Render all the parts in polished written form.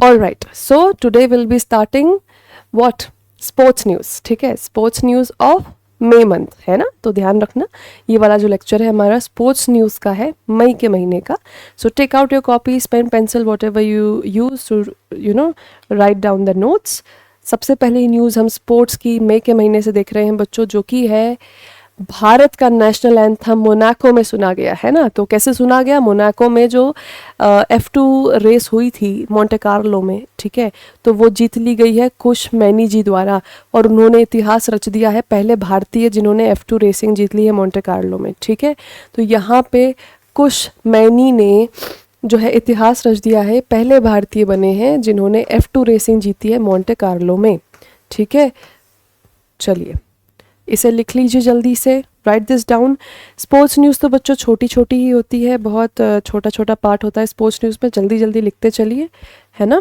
All right, so today will be starting what, sports news, ठीक है, sports news of May month है ना, तो ध्यान रखना ये वाला जो लेक्चर है हमारा स्पोर्ट्स न्यूज़ का है, मई के महीने का. So take out your copies, pen, pencil, whatever you use to write down the notes. सबसे पहले न्यूज़ हम स्पोर्ट्स की मई के महीने से देख रहे हैं बच्चों, जो कि है भारत का नेशनल एंथम मोनाको में सुना गया है ना. तो कैसे सुना गया? मोनाको में जो F2 रेस हुई थी मोंटे कार्लो में, ठीक है, तो वो जीत ली गई है कुश मैनी जी द्वारा, और उन्होंने इतिहास रच दिया है, पहले भारतीय जिन्होंने F2 रेसिंग जीत ली है मोंटे कार्लो में, ठीक है. तो यहाँ पे कुश मैनी ने जो है इतिहास रच दिया है, पहले भारतीय बने हैं जिन्होंने F2 रेसिंग जीती है मोंटे कार्लो में, ठीक है. चलिए इसे लिख लीजिए जल्दी से, right this down. Sports news तो बच्चों छोटी छोटी ही होती है, बहुत छोटा छोटा पार्ट होता है स्पोर्ट्स न्यूज़ में, जल्दी जल्दी लिखते चलिए, है ना.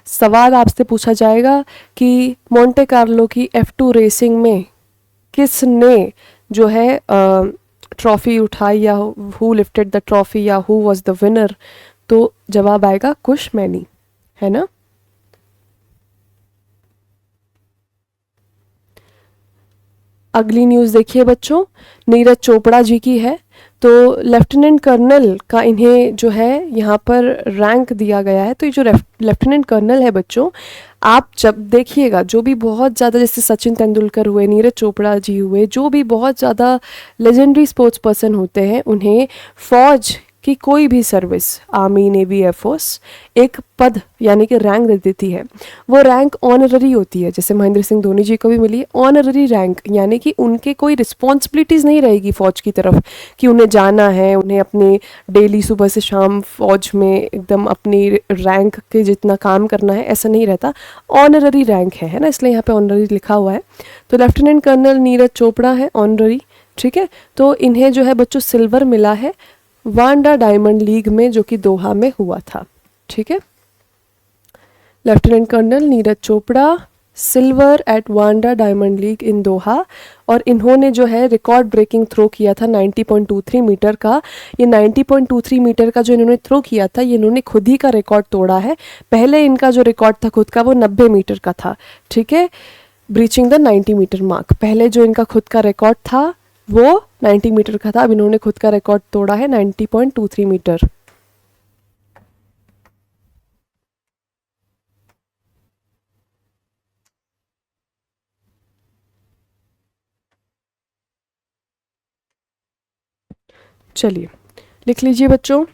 सवाल आपसे पूछा जाएगा कि मोंटे कार्लो की F2 रेसिंग में किसने जो है ट्रॉफी उठाई, या हु लिफ्टेड द ट्रॉफी, या हु वाज द विनर. तो जवाब आएगा कुश मैनी, है ना. अगली न्यूज़ देखिए बच्चों, नीरज चोपड़ा जी की है. तो लेफ्टिनेंट कर्नल का इन्हें जो है यहाँ पर रैंक दिया गया है. तो ये जो लेफ्टिनेंट कर्नल है बच्चों, आप जब देखिएगा जो भी बहुत ज़्यादा, जैसे सचिन तेंदुलकर हुए, नीरज चोपड़ा जी हुए, जो भी बहुत ज़्यादा लेजेंडरी स्पोर्ट्स पर्सन होते हैं, उन्हें फौज की कोई भी सर्विस, आर्मी, नेवी, एयरफोर्स, एक पद यानी कि रैंक दे देती है. वो रैंक ऑनररी होती है, जैसे महेंद्र सिंह धोनी जी को भी मिली है ऑनररी रैंक, यानी कि उनके कोई रिस्पॉन्सिबिलिटीज़ नहीं रहेगी फौज की तरफ कि उन्हें जाना है, उन्हें अपने डेली सुबह से शाम फौज में एकदम अपनी रैंक के जितना काम करना है, ऐसा नहीं रहता. ऑनररी रैंक है ना, इसलिए यहाँ पे ऑनररी लिखा हुआ है. तो लेफ्टिनेंट कर्नल नीरज चोपड़ा है ऑनररी, ठीक है. तो इन्हें जो है बच्चों सिल्वर मिला है वांडा डायमंड लीग में, जो कि दोहा में हुआ था, ठीक है. Lieutenant colonel Neeraj Chopra, silver at Wanda Diamond League in Doha. और इन्होंने जो है रिकॉर्ड ब्रेकिंग थ्रो किया था 90.23 मीटर का. ये 90.23 मीटर का जो इन्होंने थ्रो किया था, ये इन्होंने खुद ही का रिकॉर्ड तोड़ा है. पहले इनका जो रिकॉर्ड था खुद का वो 90 मीटर का था, ठीक है, ब्रीचिंग द 90 मीटर मार्क. पहले जो इनका खुद का रिकॉर्ड था वो 90 मीटर का था, अब इन्होंने खुद का रिकॉर्ड तोड़ा है 90.23 मीटर. चलिए लिख लीजिए बच्चों.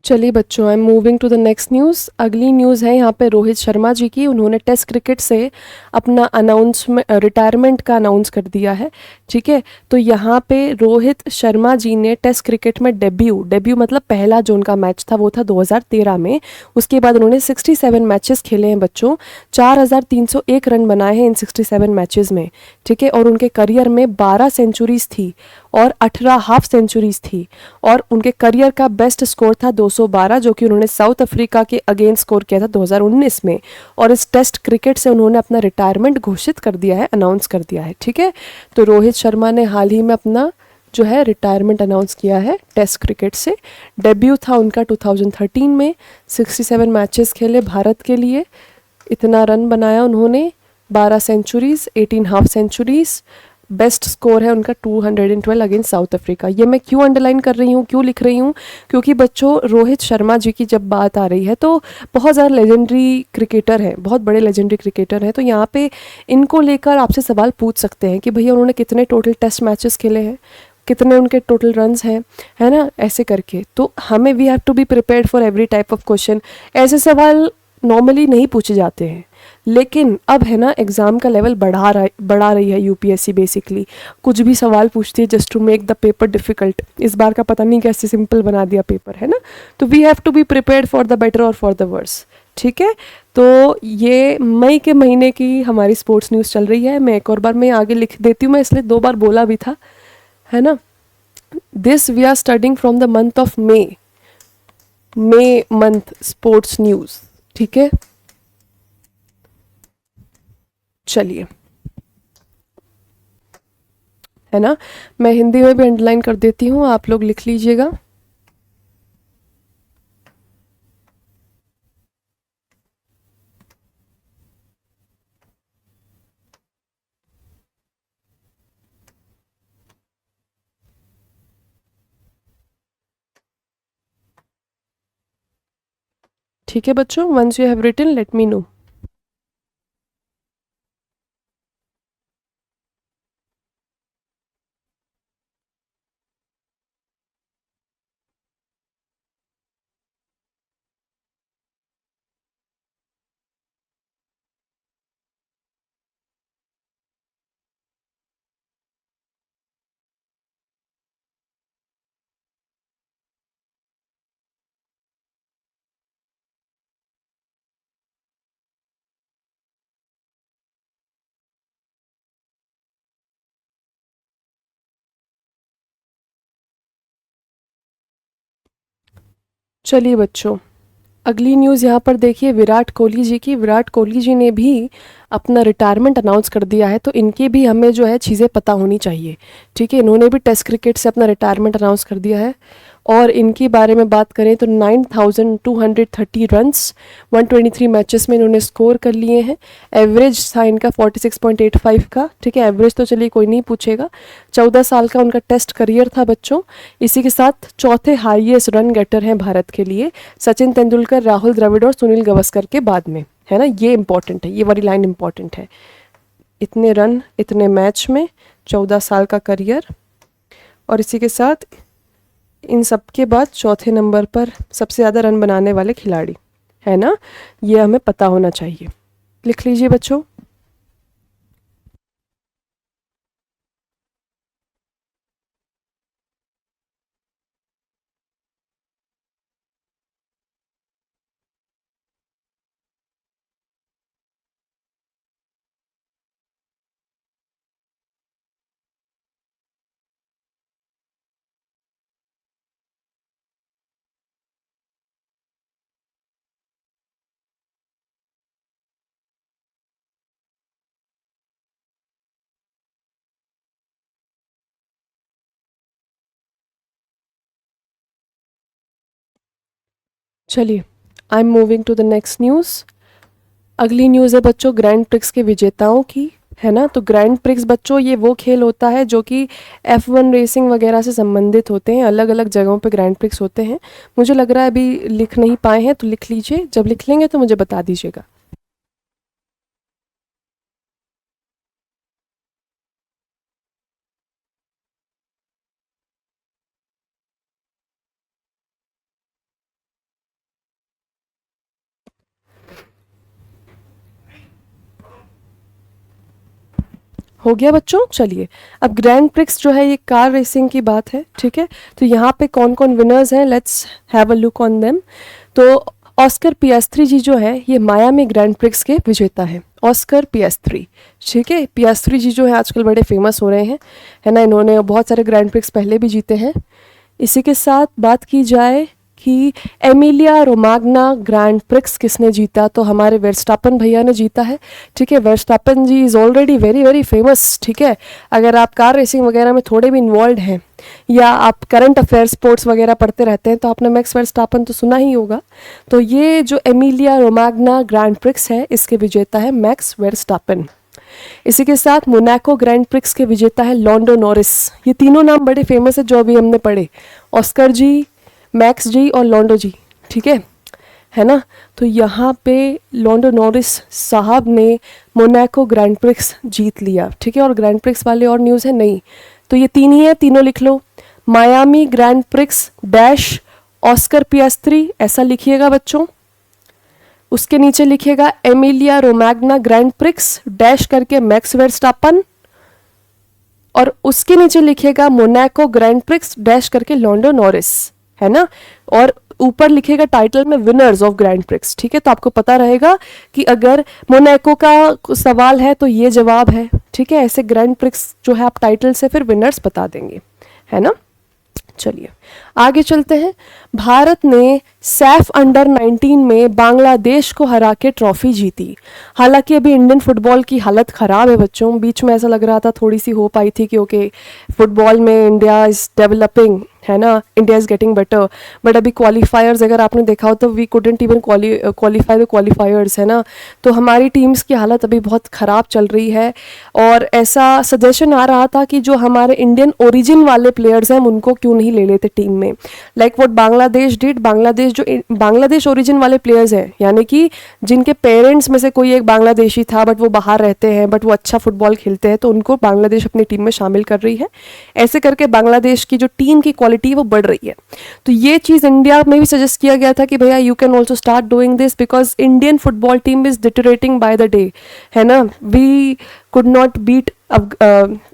चलिए बच्चों, I am moving to the next news. अगली न्यूज़ है यहाँ पे रोहित शर्मा जी की. उन्होंने टेस्ट क्रिकेट से अपना अनाउंसमेंट, रिटायरमेंट का अनाउंस कर दिया है, ठीक है. तो यहाँ पे रोहित शर्मा जी ने टेस्ट क्रिकेट में डेब्यू मतलब पहला जो उनका मैच था वो था 2013 में. उसके बाद उन्होंने 67 मैचेस खेले हैं बच्चों, 4301 रन बनाए हैं इन 67 मैचेस में, ठीक है. और उनके करियर में 12 सेंचुरीज थी और 18 हाफ सेंचुरीज थी. और उनके करियर का बेस्ट स्कोर था 212, जो कि उन्होंने साउथ अफ्रीका के अगेंस्ट स्कोर किया था 2019 में. और इस टेस्ट क्रिकेट से उन्होंने अपना रिटायरमेंट घोषित कर दिया है, अनाउंस कर दिया है, ठीक है. तो रोहित शर्मा ने हाल ही में अपना जो है रिटायरमेंट अनाउंस किया है टेस्ट क्रिकेट से. डेब्यू था उनका 2013 में, 67 मैचेस खेले भारत के लिए, इतना रन बनाया उन्होंने, 12 centuries, 18 half centuries. Best score है उनका 212 अगेंस्ट साउथ अफ्रीका. ये मैं क्यों अंडरलाइन कर रही हूँ, क्यों लिख रही हूँ? क्योंकि बच्चों रोहित शर्मा जी की जब बात आ रही है तो बहुत ज़्यादा लेजेंडरी क्रिकेटर हैं, बहुत बड़े लेजेंडरी क्रिकेटर हैं. तो यहाँ पे इनको लेकर आपसे सवाल पूछ सकते हैं कि भैया उन्होंने कितने टोटल टेस्ट मैचेस खेले हैं, कितने उनके टोटल रन्स हैं, है ना, ऐसे करके. तो हमें we have to be prepared for every type of question. ऐसे सवाल नॉर्मली नहीं पूछे जाते हैं, लेकिन अब है ना एग्ज़ाम का लेवल बढ़ा रही है यूपीएससी बेसिकली। कुछ भी सवाल पूछती है just to make the paper difficult. इस बार का पता नहीं कैसे सिंपल बना दिया पेपर, है ना। तो we have to be prepared for the better और फॉर द वर्स, ठीक है। तो ये मई के महीने की हमारी स्पोर्ट्स न्यूज़ चल रही है। मैं एक और बार मैं आगे लिख देती हूँ, मैं इसलिए 2 बार बोला भी था, है ना। This we are studying from the month of May month sports news, ठीक है। चलिए, है ना, मैं हिंदी में भी अंडरलाइन कर देती हूँ, आप लोग लिख लीजिएगा। ठीक है बच्चों, once you have written let me know. चलिए बच्चों, अगली न्यूज़ यहाँ पर देखिए विराट कोहली जी की। विराट कोहली जी ने भी अपना रिटायरमेंट अनाउंस कर दिया है, तो इनकी भी हमें जो है चीज़ें पता होनी चाहिए, ठीक है। इन्होंने भी टेस्ट क्रिकेट से अपना रिटायरमेंट अनाउंस कर दिया है, और इनके बारे में बात करें तो 9,230 रन्स 123 मैचेस में इन्होंने स्कोर कर लिए हैं। एवरेज था इनका 46.85 का, ठीक है। एवरेज तो चलिए कोई नहीं पूछेगा। 14 साल का उनका टेस्ट करियर था बच्चों। इसी के साथ चौथे हाईएस्ट रन गेटर हैं भारत के लिए, सचिन तेंदुलकर, राहुल द्रविड़ और सुनील गावस्कर के बाद में, है ना। ये इंपॉर्टेंट है, ये वाली लाइन इंपॉर्टेंट है। इतने रन इतने मैच में, 14 साल का करियर, और इसी के साथ इन सब के बाद चौथे नंबर पर सबसे ज़्यादा रन बनाने वाले खिलाड़ी, है ना। ये हमें पता होना चाहिए, लिख लीजिए बच्चों। चलिए, I am moving to the next news. अगली न्यूज़ है बच्चों ग्रैंड प्रिक्स के विजेताओं की, है ना। तो ग्रैंड प्रिक्स बच्चों ये वो खेल होता है जो कि F1 रेसिंग वगैरह से संबंधित होते हैं। अलग अलग जगहों पे ग्रैंड प्रिक्स होते हैं। मुझे लग रहा है अभी लिख नहीं पाए हैं, तो लिख लीजिए, जब लिख लेंगे तो मुझे बता दीजिएगा। हो गया बच्चों। चलिए, अब ग्रैंड प्रिक्स जो है ये कार रेसिंग की बात है, ठीक है। तो यहाँ पे कौन कौन विनर्स हैं, let's have a look on them. तो ऑस्कर पियास्त्री जी जो है ये मायामी ग्रैंड प्रिक्स के विजेता है। ऑस्कर पियास्त्री, ठीक है। पियास्त्री जी जो है आजकल बड़े फेमस हो रहे हैं, है ना। इन्होंने बहुत सारे ग्रैंड प्रिक्स पहले भी जीते हैं। इसी के साथ बात की जाए कि एमिलिया रोमाग्ना ग्रैंड प्रिक्स किसने जीता, तो हमारे वेर्स्टापन भैया ने जीता है, ठीक है। Verstappen ji is already very very famous, ठीक है। अगर आप कार रेसिंग वगैरह में थोड़े भी इन्वॉल्व हैं या आप करंट अफेयर स्पोर्ट्स वगैरह पढ़ते रहते हैं तो आपने मैक्स वेर्स्टापन तो सुना ही होगा। तो ये जो एमिलिया रोमाग्ना ग्रैंड प्रिक्स है इसके विजेता है मैक्स वेर्स्टापन। इसी के साथ मोनाको ग्रैंड प्रिक्स के विजेता है लॉन्डो नॉरिस। ये तीनों नाम बड़े फेमस है जो अभी हमने पढ़े, ऑस्कर जी, मैक्स जी और लॉन्डो जी, ठीक है ना। तो यहाँ पे लॉन्डो नॉरिस साहब ने मोनाको ग्रैंड प्रिक्स जीत लिया, ठीक है। और ग्रैंड प्रिक्स वाले और न्यूज़ है नहीं, तो ये तीन ही है, तीनों लिख लो। Miami Grand Prix dash Oscar Piastri, ऐसा लिखिएगा बच्चों। उसके नीचे लिखेगा Emilia Romagna Grand Prix dash करके मैक्स वर्स्टापन, और उसके नीचे लिखेगा मोनाको ग्रैंड प्रिक्स डैश करके लैंडो नॉरिस, है ना, और ऊपर लिखेगा टाइटल में विनर्स ऑफ ग्रैंड प्रिक्स। ठीक है, तो आपको पता रहेगा कि अगर मोनाको का सवाल है तो ये जवाब है। ठीक है, ऐसे ग्रैंड प्रिक्स जो है आप टाइटल से फिर विनर्स बता देंगे, है ना। चलिए आगे चलते हैं। भारत ने सैफ अंडर 19 में बांग्लादेश को हरा के ट्रॉफी जीती। हालांकि अभी इंडियन फुटबॉल की हालत ख़राब है बच्चों, बीच में ऐसा लग रहा था थोड़ी सी होप आई थी कि ओके फुटबॉल में इंडिया इज़ डेवलपिंग, है ना, India is getting better, but अभी क्वालिफायर्स अगर आपने देखा हो तो we couldn't even qualify the qualifiers, है ना। तो हमारी टीम्स की हालत अभी बहुत ख़राब चल रही है, और ऐसा सजेशन आ रहा था कि जो हमारे इंडियन ओरिजिन वाले प्लेयर्स हैं हम उनको क्यों नहीं ले लेते टीम में, like what Bangladesh did. Bangladesh जो बांग्लादेश ओरिजिन वाले प्लेयर्स हैं, यानी कि जिनके पेरेंट्स में से कोई एक बांग्लादेशी था बट वो बाहर रहते हैं बट वो अच्छा फुटबॉल खेलते हैं, तो उनको बांग्लादेश अपनी टीम में शामिल कर रही है। ऐसे करके बांग्लादेश की जो टीम की क्वालिटी है वो बढ़ रही है। तो ये चीज़ इंडिया में भी सजेस्ट किया गया था कि भैया you can also start doing this because Indian football team is deteriorating by the day, है ना। We could not beat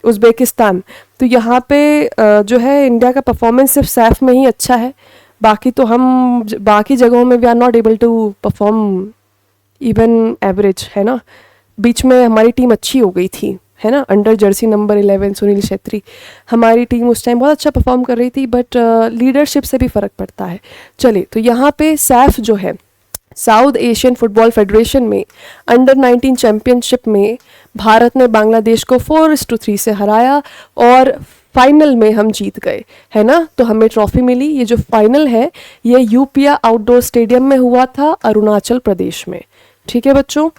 Uzbekistan. तो यहाँ पे जो है इंडिया का परफॉर्मेंस सिर्फ सैफ में ही अच्छा है, बाकी तो हम बाकी जगहों में we are not able to perform even average, है ना। बीच में हमारी टीम अच्छी हो गई थी, है ना, under Jersey number 11 Sunil Chhetri, हमारी टीम उस टाइम बहुत अच्छा परफॉर्म कर रही थी, बट लीडरशिप से भी फ़र्क पड़ता है। चलिए, तो यहाँ पे सैफ जो है साउथ एशियन फुटबॉल फेडरेशन में अंडर 19 चैम्पियनशिप में भारत ने बांग्लादेश को 4-3 से हराया और फाइनल में हम जीत गए, है ना। तो हमें ट्रॉफी मिली। ये जो फाइनल है ये यूपिया आउटडोर स्टेडियम में हुआ था, अरुणाचल प्रदेश में। ठीक है बच्चों,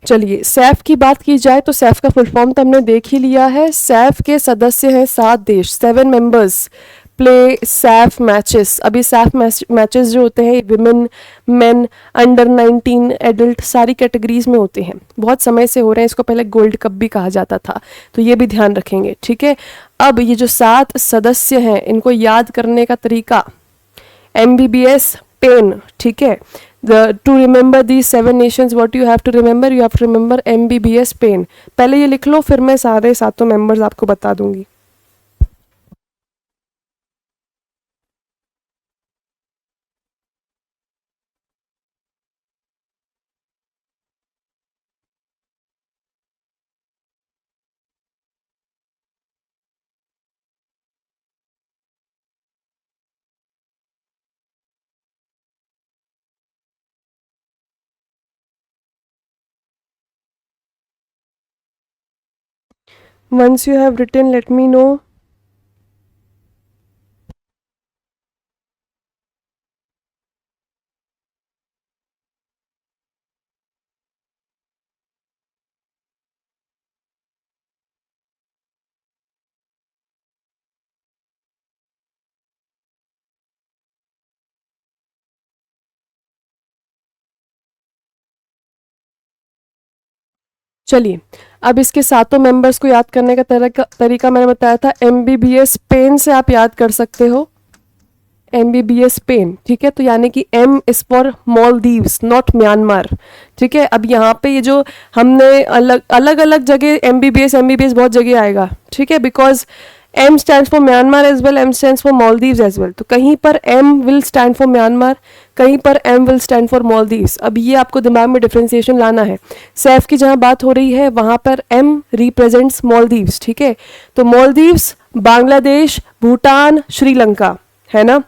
चलिए सैफ की बात की जाए तो सैफ का फुल फॉर्म तो हमने देख ही लिया है। सैफ के सदस्य हैं 7 देश, 7 मेंबर्स प्ले सैफ मैचेस। अभी सैफ मैचेस जो होते हैं विमेन, मेन, अंडर 19, एडल्ट, सारी कैटेगरीज में होते हैं। बहुत समय से हो रहे हैं, इसको पहले गोल्ड कप भी कहा जाता था, तो ये भी ध्यान रखेंगे। ठीक है, अब ये जो 7 सदस्य हैं इनको याद करने का तरीका MBBS पेन। ठीक है, to remember the 7 nations what you have to remember, you have to remember MBBS pen. पहले ये लिख लो, फिर मैं सारे 7 मेंबर्स आपको बता दूंगी। Once you have written, let me know. चलिए, अब इसके 7 मेंबर्स को याद करने का तरीका मैंने बताया था। MBBS पेन से आप याद कर सकते हो, MBBS पेन। ठीक है, तो यानी कि M is for Maldives, not Myanmar. ठीक है, अब यहाँ पे ये जो हमने अलग अलग जगह MBBS बहुत जगह आएगा। ठीक है, because M stands for Myanmar as well, M stands for Maldives as well। तो कहीं पर M will stand for Myanmar, कहीं पर M will stand for Maldives। अब ये आपको दिमाग में डिफ्रेंसिएशन लाना है। सैफ की जहाँ बात हो रही है वहाँ पर M रिप्रेजेंट्स Maldives। ठीक है, तो Maldives, बांग्लादेश, भूटान, श्रीलंका, है ना।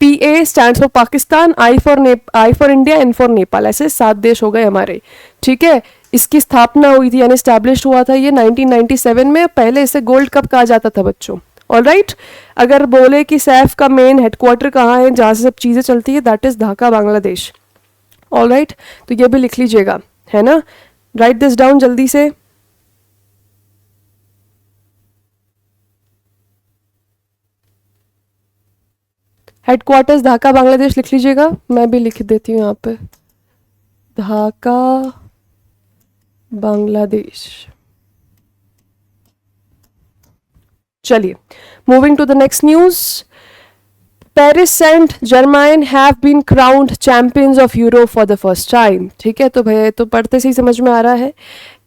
PA stand for Pakistan, I for India, N for Nepal. ऐसे 7 देश हो गए हमारे। ठीक है, इसकी स्थापना हुई थी यानी स्टैब्लिश हुआ था ये 1997 में। पहले इसे गोल्ड कप कहा जाता था बच्चों। ऑलराइट, अगर बोले कि सैफ का मेन हेडक्वार्टर कहाँ है जहाँ से सब चीज़ें चलती है, that is Dhaka, Bangladesh. Alright, तो ये भी लिख लीजिएगा, है ना। राइट दिस डाउन जल्दी से। हेडक्वार्टर्स ढाका बांग्लादेश लिख लीजिएगा, मैं भी लिख देती हूँ यहाँ पे, ढाका बांग्लादेश। चलिए, moving to the next news. Paris Saint Germain have been crowned champions of Europe for the first time. ठीक है, तो भैया तो पढ़ते से ही समझ में आ रहा है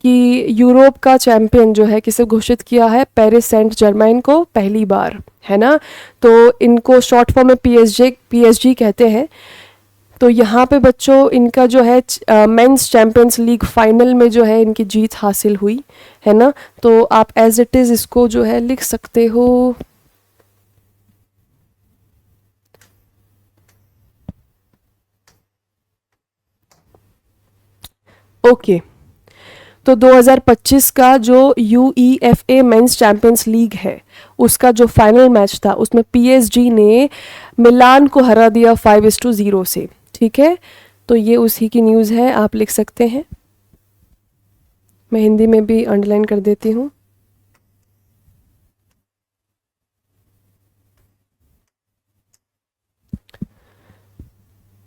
कि यूरोप का चैंपियन जो है किसे घोषित किया है, पेरिस सेंट जर्माइन को पहली बार, है ना। तो इनको शॉर्ट फॉर्म में पीएसजी कहते हैं। तो यहाँ पे बच्चों इनका जो है मेंस चैंपियंस लीग फाइनल में जो है इनकी जीत हासिल हुई, है ना। तो आप एज इट इज़ इसको जो है लिख सकते हो। ओके, तो 2025 का जो UEFA मेंस चैंपियंस लीग है उसका जो फाइनल मैच था उसमें पीएसजी ने मिलान को हरा दिया 5-0 से। ठीक है, तो ये उसी की न्यूज़ है, आप लिख सकते हैं। मैं हिंदी में भी अंडरलाइन कर देती हूँ।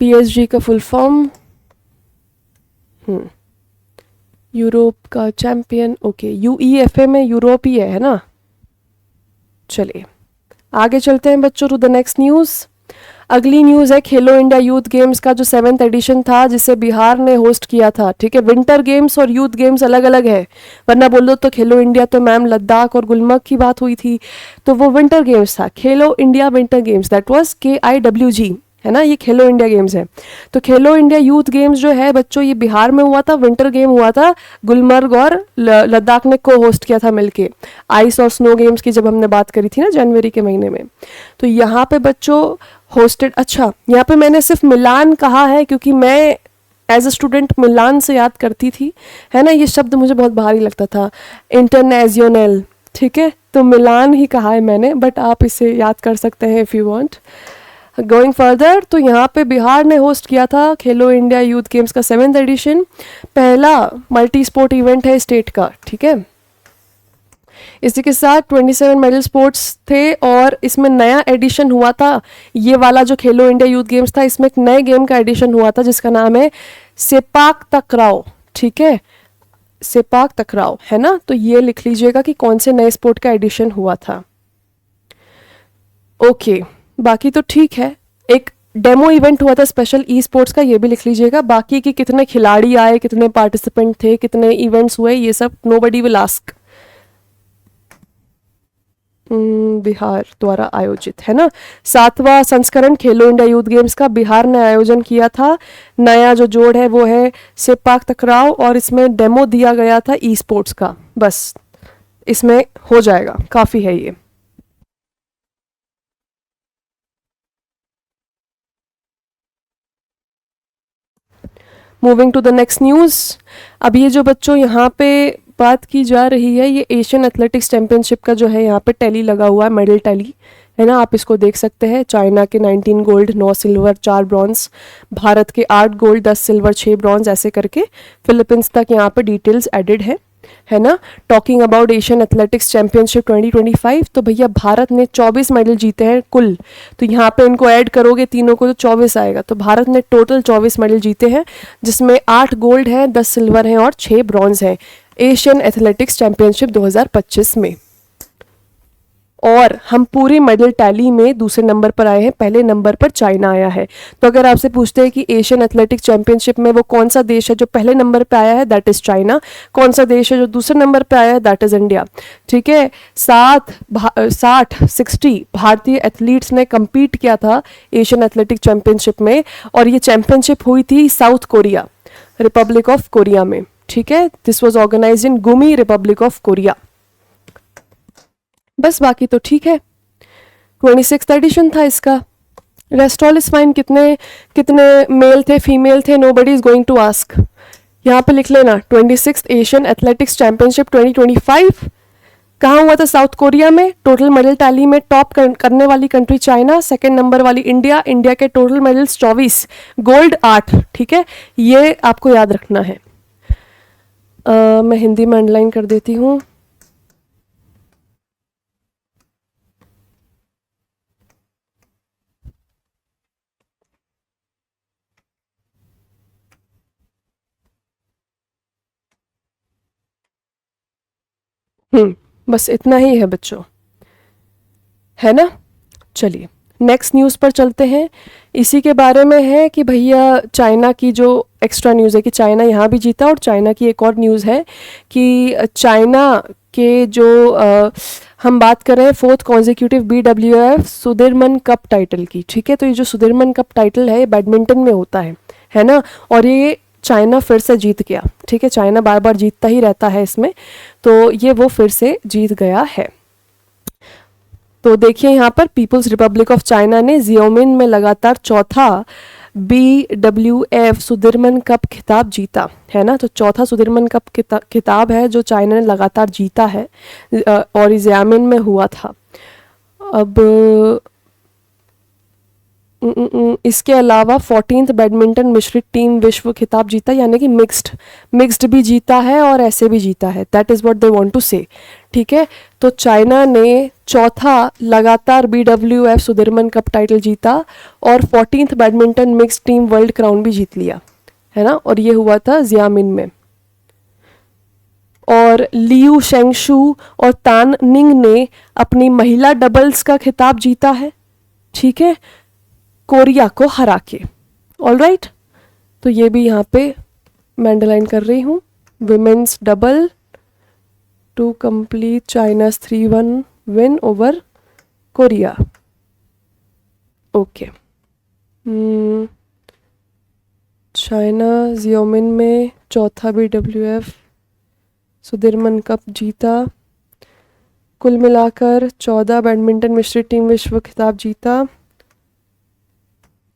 पीएसजी का फुल फॉर्म यूरोप का चैंपियन। ओके, UEFA में यूरोप ही है ना। चलिए आगे चलते हैं बच्चों टू द नेक्स्ट न्यूज़। अगली न्यूज़ है खेलो इंडिया यूथ गेम्स का जो 7th एडिशन था जिसे बिहार ने होस्ट किया था। ठीक है, विंटर गेम्स और यूथ गेम्स अलग अलग है, वरना बोल दो तो खेलो इंडिया तो मैम लद्दाख और गुलमर्ग की बात हुई थी, तो वो विंटर गेम्स था। खेलो India winter games, that was KIWG, है ना, ये खेलो इंडिया गेम्स है। तो खेलो इंडिया यूथ गेम्स जो है बच्चों ये बिहार में हुआ था, विंटर गेम हुआ था, गुलमर्ग और लद्दाख ने को होस्ट किया था मिलके। आइस और स्नो गेम्स की जब हमने बात करी थी ना जनवरी के महीने में, तो यहाँ पे बच्चों होस्टेड। अच्छा, यहाँ पे मैंने सिर्फ मिलान कहा है क्योंकि मैं एज अ स्टूडेंट मिलान से याद करती थी, है ना, ये शब्द मुझे बहुत भारी लगता था, इंटरनेशनल। ठीक है, तो मिलान ही कहा है मैंने, बट आप इसे याद कर सकते हैं if you want. Going further, तो यहाँ पे बिहार ने होस्ट किया था खेलो इंडिया यूथ गेम्स का 7th एडिशन, पहला मल्टी स्पोर्ट इवेंट है स्टेट का। ठीक है, इसी के साथ 27 मेडल स्पोर्ट्स थे और इसमें नया एडिशन हुआ था, ये वाला जो खेलो इंडिया यूथ गेम्स था इसमें एक नए गेम का एडिशन हुआ था जिसका नाम है सेपाक तकराव। ठीक है, सेपाक तकराव, है ना, तो ये लिख लीजिएगा कि कौन से नए स्पोर्ट का एडिशन हुआ था। ओके, बाकी तो ठीक है। एक डेमो इवेंट हुआ था स्पेशल ई स्पोर्ट्स का, ये भी लिख लीजिएगा। बाकी कि कितने खिलाड़ी आए, कितने पार्टिसिपेंट थे, कितने इवेंट्स हुए, ये सब नोबडी विल आस्क। बिहार द्वारा आयोजित, है ना, 7वां संस्करण खेलो इंडिया यूथ गेम्स का बिहार ने आयोजन किया था। नया जो जोड़ है वो है सेपाक तकराव और इसमें डेमो दिया गया था ई स्पोर्ट्स का। बस इसमें हो जाएगा, काफ़ी है ये। Moving to the next news. अब ये जो बच्चों यहाँ पे बात की जा रही है ये एशियन एथलेटिक्स चैंपियनशिप का जो है यहाँ पे टैली लगा हुआ है, मेडल टैली, है ना, आप इसको देख सकते हैं। चाइना के 19 गोल्ड, 9 सिल्वर, 4 ब्रॉन्ज, भारत के 8 गोल्ड, 10 सिल्वर, 6 ब्रॉन्ज, ऐसे करके फिलीपींस तक यहाँ पे डिटेल्स एडेड है ना। Talking about Asian athletics championship 2025, तो भैया भारत ने 24 मेडल जीते हैं कुल, तो यहाँ पे इनको ऐड करोगे तीनों को तो 24 आएगा। तो भारत ने टोटल 24 मेडल जीते हैं जिसमें 8 गोल्ड हैं, 10 सिल्वर हैं और 6 ब्रॉन्ज हैं एशियन एथलेटिक्स चैंपियनशिप 2025 में। और हम पूरी मेडल टैली में दूसरे नंबर पर आए हैं, पहले नंबर पर चाइना आया है। तो अगर आपसे पूछते हैं कि एशियन एथलेटिक्स चैंपियनशिप में वो कौन सा देश है जो पहले नंबर पर आया है, दैट इज चाइना। कौन सा देश है जो दूसरे नंबर पर आया है, दैट इज इंडिया। ठीक है, 60 भारतीय एथलीट्स ने कम्पीट किया था एशियन एथलेटिक चैंपियनशिप में, और ये चैंपियनशिप हुई थी South Korea, Republic of Korea में। ठीक है, this was organize in Gumi, Republic of Korea. बस बाकी तो ठीक है, 26th एडिशन था इसका। Rest all is fine. कितने कितने मेल थे, फीमेल थे, nobody is going to ask. यहाँ पे लिख लेना 26th एशियन एथलेटिक्स चैंपियनशिप 2025 कहाँ हुआ था, साउथ कोरिया में। टोटल मेडल टैली में टॉप करने वाली कंट्री चाइना, सेकंड नंबर वाली इंडिया। इंडिया के टोटल मेडल्स 24, गोल्ड 8। ठीक है, ये आपको याद रखना है। मैं हिंदी में अंडरलाइन कर देती हूँ। बस इतना ही है बच्चों। है ना। चलिए नेक्स्ट न्यूज़ पर चलते हैं। इसी के बारे में है कि भैया चाइना की जो एक्स्ट्रा न्यूज़ है कि चाइना यहाँ भी जीता, और चाइना की एक और न्यूज़ है कि चाइना के जो हम बात कर रहे हैं fourth consecutive BWF Sudirman cup title की। ठीक है, तो ये जो सुदीरमन कप टाइटल है ये बैडमिंटन में होता है ना, और ये चाइना फिर से जीत गया। ठीक है, चाइना बार बार जीतता ही रहता है इसमें, तो ये वो फिर से जीत गया है। तो देखिए यहाँ पर पीपुल्स रिपब्लिक ऑफ चाइना ने जियोमिन में लगातार चौथा BWF सुदीरमन कप खिताब जीता, है ना। तो चौथा सुदीरमन कप खिताब है जो चाइना ने लगातार जीता है, और जियोमिन में हुआ था। अब इसके अलावा 14th बैडमिंटन मिश्रित टीम विश्व खिताब जीता, यानी कि मिक्स्ड भी जीता है और ऐसे भी जीता है। That is what they want to say. ठीक है, तो चाइना ने चौथा लगातार BWF सुदीरमन कप टाइटल जीता और 14th badminton mixed team world crown भी जीत लिया, है ना, और ये हुआ था जियामिन में। और लियू शेंगशू और तान निंग ने अपनी महिला डबल्स का खिताब जीता है, ठीक है, कोरिया को हरा के। ऑल राइट, तो ये भी यहाँ पे मैं अंडरलाइन कर रही हूँ। Women's double to complete China's 3-1 win over Korea. Okay, China जियोमिन में चौथा BWF सुदीरमन कप जीता। कुल मिलाकर 14 बैडमिंटन मिश्रित टीम विश्व खिताब जीता।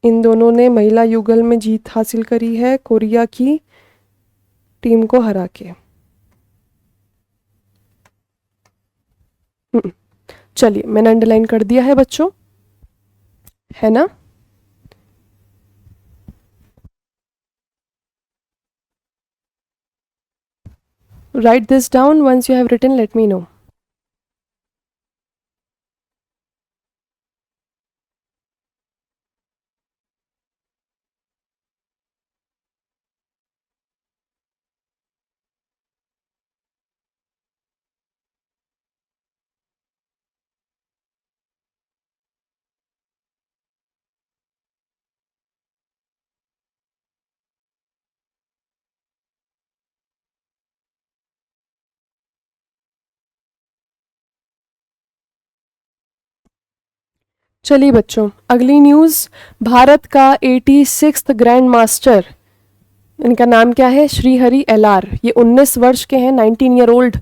इन दोनों ने महिला युगल में जीत हासिल करी है कोरिया की टीम को हरा के। चलिए मैंने अंडरलाइन कर दिया है बच्चों, है ना। Write this down once you have written, let me know. चलिए बच्चों, अगली न्यूज़। भारत का 86th ग्रैंड मास्टर, इनका नाम क्या है, श्रीहरि LR। ये 19 वर्ष के हैं, 19 year old.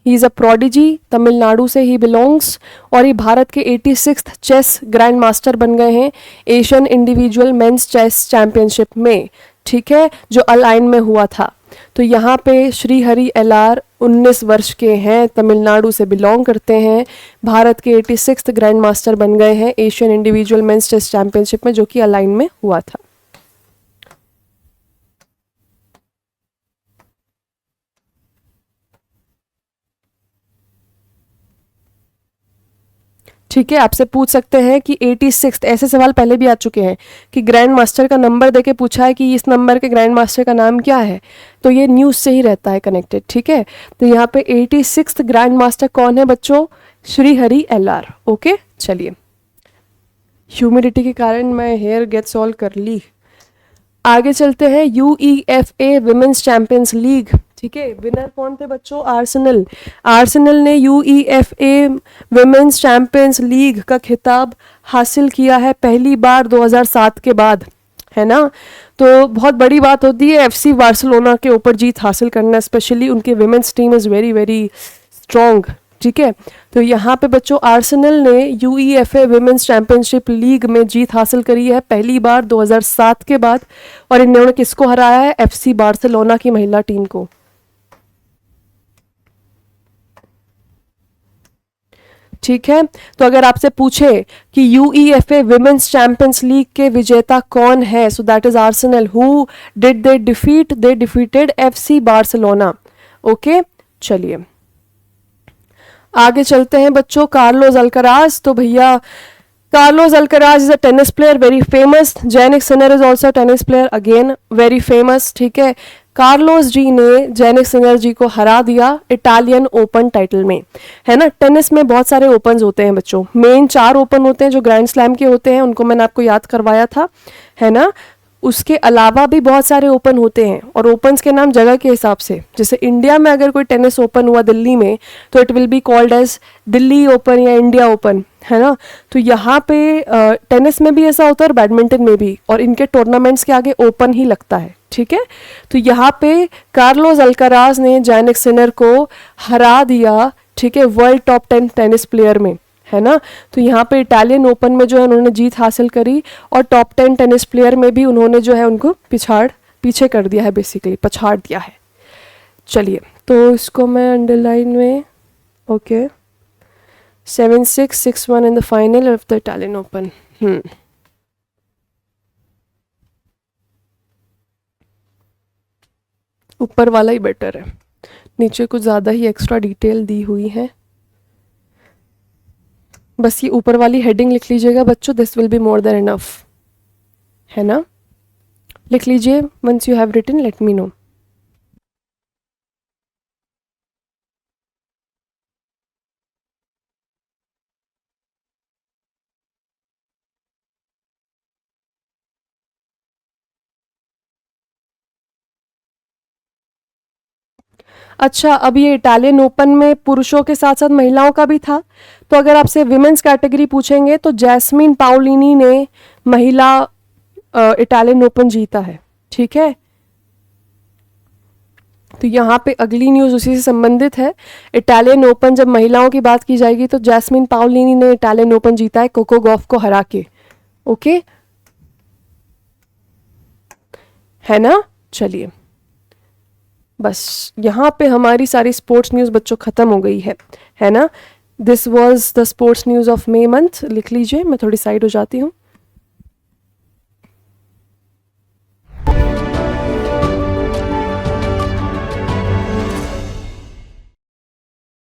He is a prodigy, Tamil Nadu से ही बिलोंग्स, और ये भारत के 86th चेस ग्रैंड मास्टर बन गए हैं Asian individual men's chess championship में। ठीक है, जो अलाइन में हुआ था। तो यहाँ पे श्रीहरि LR 19 वर्ष के हैं, तमिलनाडु से बिलोंग करते हैं, भारत के 86th ग्रैंड मास्टर बन गए हैं Asian individual men's chess championship में, जो कि अलाइन में हुआ था। ठीक है, आपसे पूछ सकते हैं कि 86th, ऐसे सवाल पहले भी आ चुके हैं कि ग्रैंड मास्टर का नंबर देके पूछा है कि इस नंबर के ग्रैंड मास्टर का नाम क्या है, तो ये न्यूज़ से ही रहता है कनेक्टेड। ठीक है, तो यहाँ पे 86th ग्रैंड मास्टर कौन है बच्चों, श्रीहरि LR। ओके, चलिए, ह्यूमिडिटी के कारण मैं हेयर गेट्स ऑल कर ली। आगे चलते हैं, UEFA विमेंस चैंपियंस लीग। ठीक है, विनर कौन थे बच्चों, आर्सेनल। आर्सेनल ने UEFA विमेंस चैंपियंस लीग का खिताब हासिल किया है पहली बार 2007 के बाद, है ना। तो बहुत बड़ी बात होती है FC बार्सिलोना के ऊपर जीत हासिल करना, स्पेशली उनकी women's team is very very strong. ठीक है, तो यहाँ पे बच्चों आर्सेनल ने UEFA विमेंस चैंपियनशिप लीग में जीत हासिल करी है पहली बार 2007 के बाद, और इन्होंने किसको हराया है, FC बार्सिलोना की महिला टीम को। ठीक है, तो अगर आपसे पूछे कि UEFA विमेंस चैंपियंस लीग के विजेता कौन है, so that is Arsenal. Who did they defeat, they defeated FC Barcelona. Okay, चलिए आगे चलते हैं बच्चों, कार्लोस अल्कराज। तो भैया Carlos Alcaraz is a tennis player, very famous. Jannik Sinner is also tennis player, again very famous. ठीक है, Carlos जी ने जैनिक सिनर जी को हरा दिया इटालियन ओपन टाइटल में, है ना। टेनिस में बहुत सारे ओपन्स होते हैं बच्चों, मेन 4 ओपन होते हैं जो ग्रैंड स्लैम के होते हैं, उनको मैंने आपको याद करवाया था, है ना। उसके अलावा भी बहुत सारे ओपन होते हैं, और ओपन्स के नाम जगह के हिसाब से, जैसे इंडिया में अगर कोई टेनिस ओपन हुआ दिल्ली में तो it will be called as Delhi open या इंडिया ओपन, है ना। तो यहाँ पे टेनिस में भी ऐसा होता है और बैडमिंटन में भी, और इनके टूर्नामेंट्स के आगे ओपन ही लगता है, ठीक है। तो यहाँ पे कार्लोस अल्काराज ने जैनिक सिनर को हरा दिया, ठीक है, वर्ल्ड टॉप 10 टेनिस प्लेयर में, है ना। तो यहाँ पे इटालियन ओपन में जो है उन्होंने जीत हासिल करी, और टॉप 10 टेनिस प्लेयर में भी उन्होंने जो है उनको पीछे कर दिया है, बेसिकली पछाड़ दिया है। चलिए, तो इसको मैं अंडरलाइन में, okay, 7-6, 6-1 in the final of the Italian open. ऊपर वाला ही बेटर है, नीचे कुछ ज़्यादा ही एक्स्ट्रा डिटेल दी हुई है। बस ये ऊपर वाली हेडिंग लिख लीजिएगा बच्चों, this will be more than enough, है ना। लिख लीजिए, once you have written let me know. अच्छा, अब ये इटालियन ओपन में पुरुषों के साथ साथ महिलाओं का भी था, तो अगर आपसे विमेंस कैटेगरी पूछेंगे तो जैस्मिन पाउलिनी ने महिला इटालियन ओपन जीता है, ठीक है। तो यहाँ पे अगली न्यूज़ उसी से संबंधित है। इटालियन ओपन जब महिलाओं की बात की जाएगी तो जैस्मिन पाउलिनी ने इटालियन ओपन जीता है कोको गॉफ को हरा के, ओके, है ना। चलिए, बस यहाँ पे हमारी सारी स्पोर्ट्स न्यूज़ बच्चों ख़त्म हो गई है ना। This was the sports news of May month. लिख लीजिए, मैं थोड़ी साइड हो जाती हूँ।